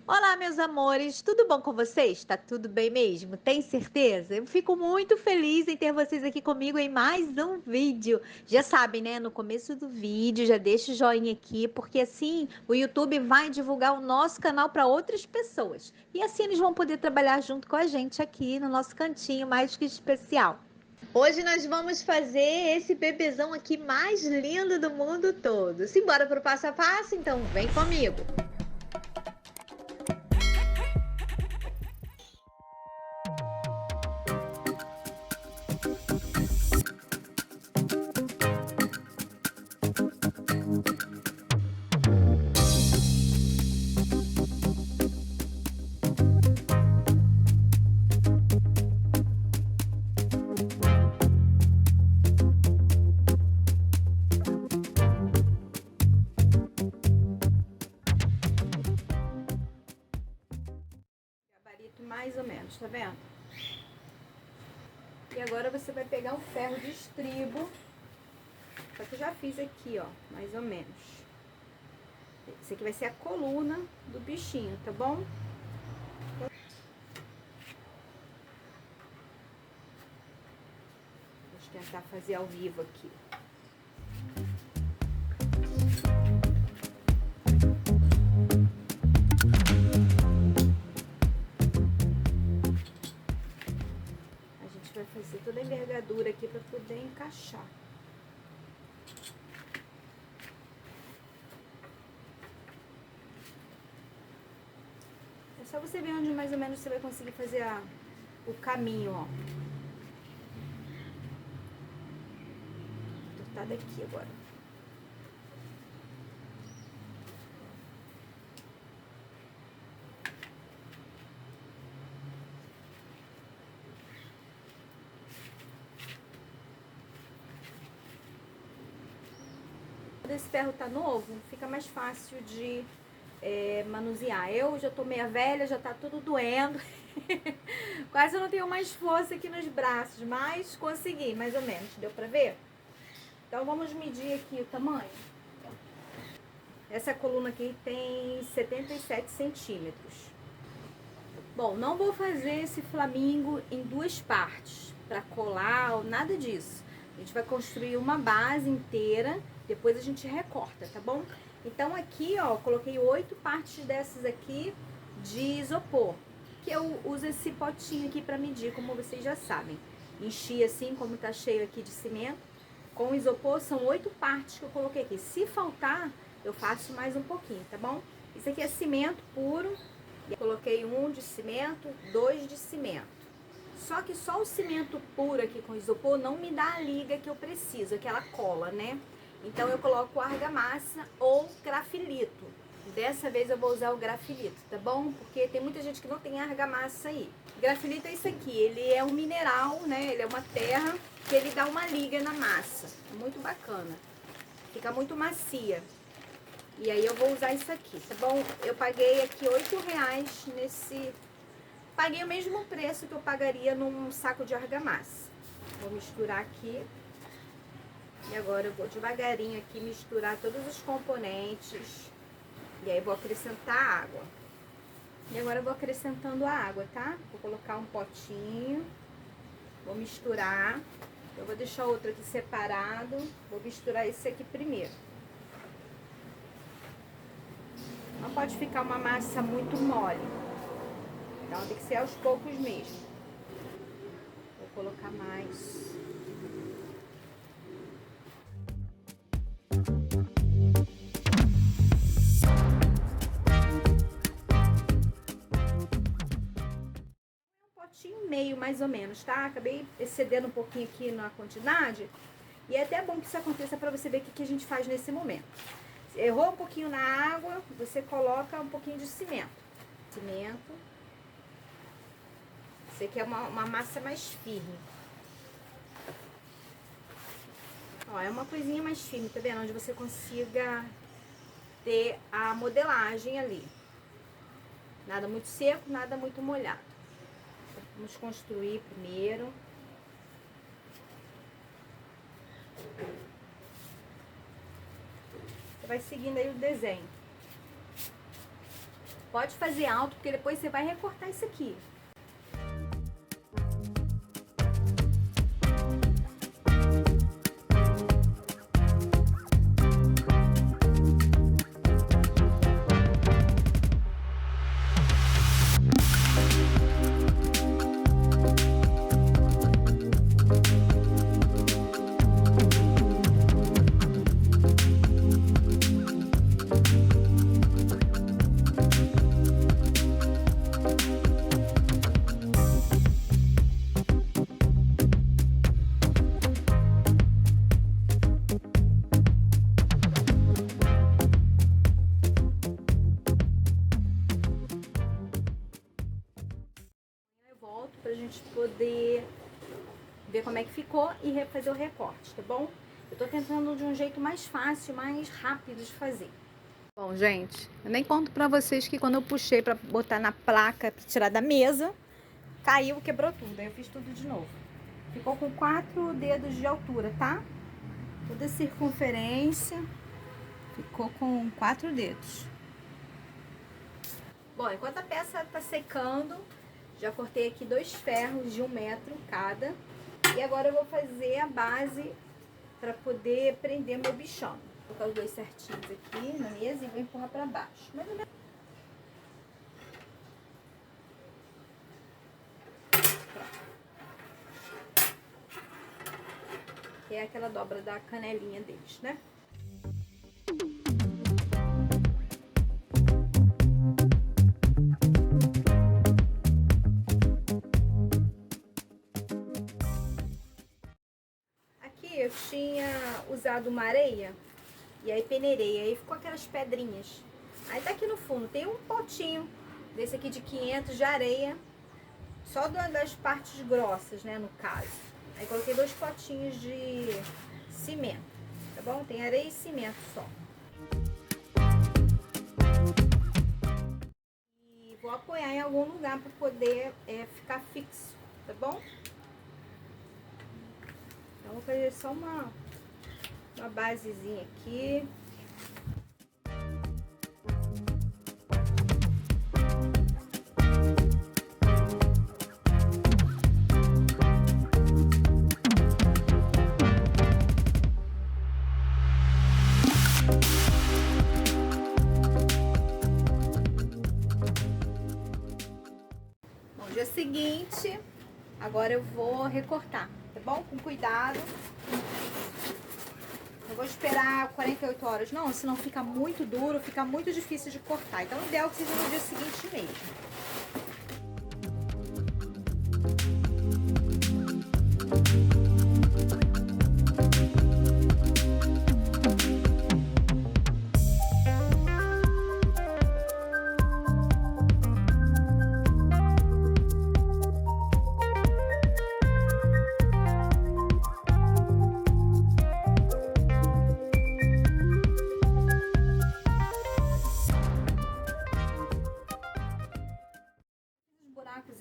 Olá, meus amores, tudo bom com vocês? Tá tudo bem mesmo? Tem certeza? Eu fico muito feliz em ter vocês aqui comigo em mais um vídeo. Já sabem, né? No começo do vídeo, já deixa o joinha aqui, porque assim o YouTube vai divulgar o nosso canal para outras pessoas. E assim eles vão poder trabalhar junto com a gente aqui no nosso cantinho mais que especial. Hoje nós vamos fazer esse bebezão aqui mais lindo do mundo todo. Simbora pro passo a passo? Então vem comigo. Gabarito mais ou menos, tá vendo? E agora você vai pegar um ferro de estribo. Só que eu já fiz aqui, ó, mais ou menos. Esse aqui vai ser a coluna do bichinho, tá bom? Vou tentar fazer ao vivo aqui. A gente vai fazer toda a envergadura aqui pra poder encaixar. É só você ver onde mais ou menos você vai conseguir fazer o caminho, ó. Vou cortar daqui agora. Quando esse ferro tá novo, fica mais fácil de manusear. Eu já tô meia velha, já tá tudo doendo. Quase eu não tenho mais força aqui nos braços, mas consegui, mais ou menos. Deu pra ver? Então vamos medir aqui o tamanho. Essa coluna aqui tem 77 centímetros. Bom, não vou fazer esse flamingo em duas partes, pra colar ou nada disso. A gente vai construir uma base inteira, depois a gente recorta, tá bom? Então aqui, ó, coloquei 8 partes dessas aqui de isopor, que eu uso esse potinho aqui pra medir, como vocês já sabem. Enchi assim, como tá cheio aqui de cimento. Com isopor são 8 partes que eu coloquei aqui. Se faltar, eu faço mais um pouquinho, tá bom? Isso aqui é cimento puro. Eu coloquei 1 de cimento, 2 de cimento. Só que só o cimento puro aqui com isopor não me dá a liga que eu preciso, aquela cola, né? Então eu coloco argamassa ou grafilito. Dessa vez eu vou usar o grafilito, tá bom? Porque tem muita gente que não tem argamassa aí. Grafilito é isso aqui, ele é um mineral, né? Ele é uma terra que ele dá uma liga na massa. É muito bacana. Fica muito macia. E aí eu vou usar isso aqui, tá bom? Eu paguei aqui R$ 8 nesse... Paguei o mesmo preço que eu pagaria num saco de argamassa. Vou misturar aqui. E agora eu vou devagarinho aqui misturar todos os componentes. E aí vou acrescentar água. E agora eu vou acrescentando a água, tá? Vou colocar um potinho. Vou misturar. Eu vou deixar outro aqui separado. Vou misturar esse aqui primeiro. Não pode ficar uma massa muito mole. Então tem que ser aos poucos mesmo. Vou colocar mais. Potinho meio, mais ou menos, tá? Acabei excedendo um pouquinho aqui na quantidade. E é até bom que isso aconteça pra você ver o que a gente faz nesse momento. Errou um pouquinho na água, você coloca um pouquinho de cimento. Cimento. Isso aqui é uma massa mais firme. Ó, é uma coisinha mais firme, tá vendo? Onde você consiga ter a modelagem ali. Nada muito seco, nada muito molhado. Vamos construir primeiro. Você vai seguindo aí o desenho. Pode fazer alto, porque depois você vai recortar isso aqui. Volto pra gente poder ver como é que ficou e fazer o recorte, tá bom? Eu tô tentando de um jeito mais fácil, mais rápido de fazer. Bom, gente, eu nem conto pra vocês que quando eu puxei pra botar na placa, pra tirar da mesa, caiu, quebrou tudo. Aí eu fiz tudo de novo. Ficou com 4 dedos de altura, tá? Toda a circunferência ficou com 4 dedos. Bom, enquanto a peça tá secando, já cortei aqui 2 ferros de 1 metro cada. E agora eu vou fazer a base para poder prender meu bichão. Vou colocar os 2 certinhos aqui na mesa e vou empurrar para baixo. Mais ou menos. Que é aquela dobra da canelinha deles, né? Eu tinha usado uma areia e aí peneirei, aí ficou aquelas pedrinhas. Aí tá aqui no fundo, tem um potinho desse aqui de 500 de areia, só das partes grossas, né, no caso. Aí coloquei 2 potinhos de cimento, tá bom? Tem areia e cimento só. E vou apoiar em algum lugar para poder ficar fixo, tá bom? Então, vou fazer só uma basezinha aqui. Bom, dia seguinte, agora eu vou recortar. Tá bom? Com cuidado. Não vou esperar 48 horas, não, senão fica muito duro, fica muito difícil de cortar. Então, o ideal é que seja no dia seguinte mesmo.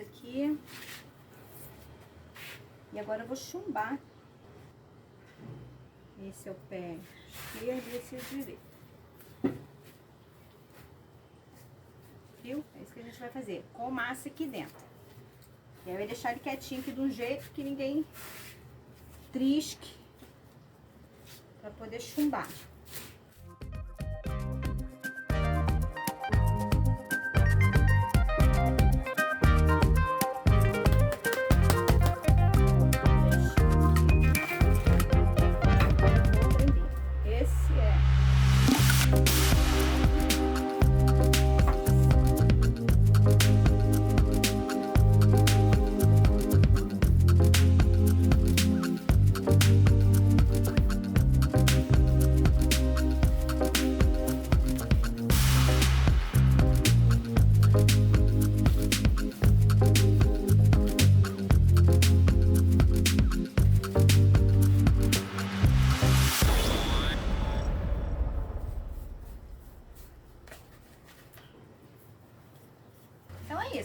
Aqui. E agora eu vou chumbar. Esse é o pé esquerdo e esse é o direito. Viu? É isso que a gente vai fazer. Com massa aqui dentro. E aí vai deixar ele quietinho aqui de um jeito que ninguém trisque. Pra poder chumbar.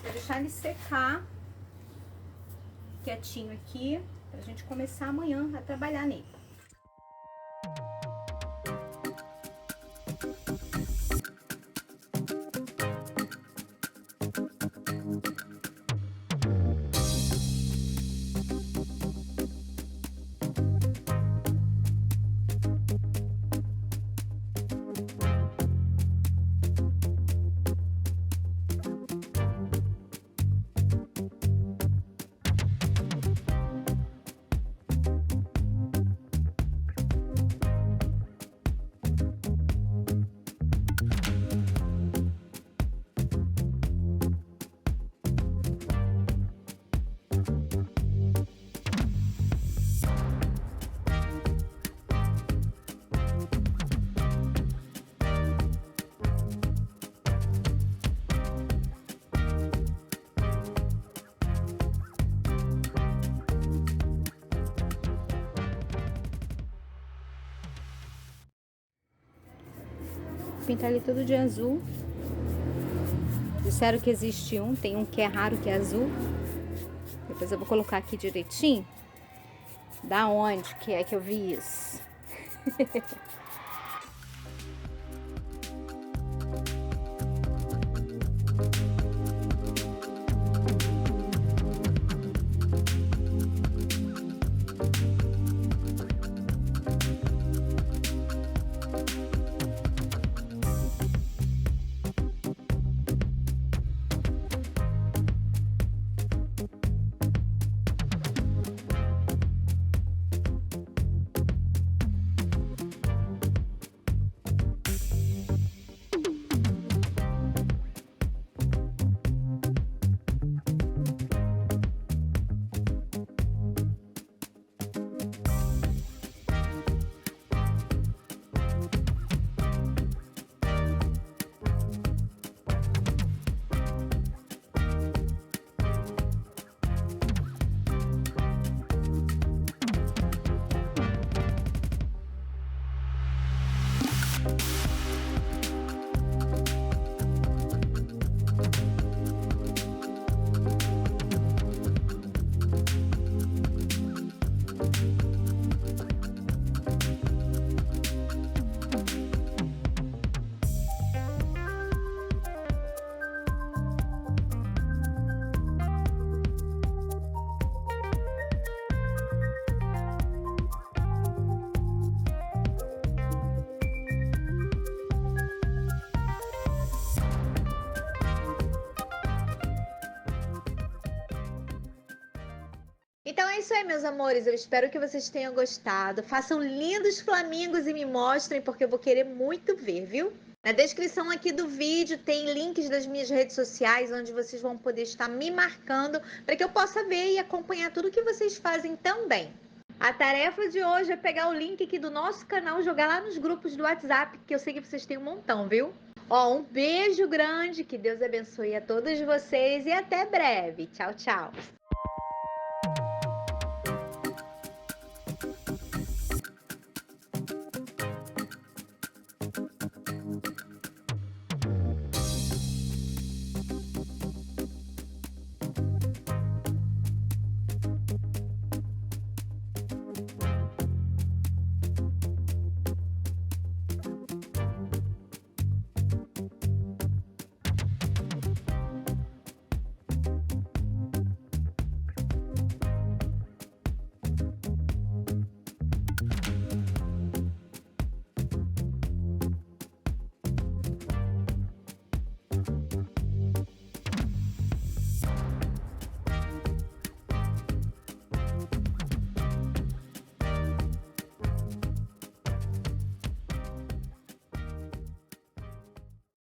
Vou deixar ele secar quietinho aqui, pra gente começar amanhã a trabalhar nele. pintar ele todo de azul. Disseram que existe tem um que é raro, que é azul. Depois eu vou colocar aqui direitinho. Da onde que é que eu vi isso? Então é isso aí, meus amores. Eu espero que vocês tenham gostado. Façam lindos flamingos e me mostrem, porque eu vou querer muito ver, viu? Na descrição aqui do vídeo tem links das minhas redes sociais, onde vocês vão poder estar me marcando para que eu possa ver e acompanhar tudo que vocês fazem também. A tarefa de hoje é pegar o link aqui do nosso canal e jogar lá nos grupos do WhatsApp, que eu sei que vocês têm um montão, viu? Ó, um beijo grande, que Deus abençoe a todos vocês e até breve. Tchau, tchau.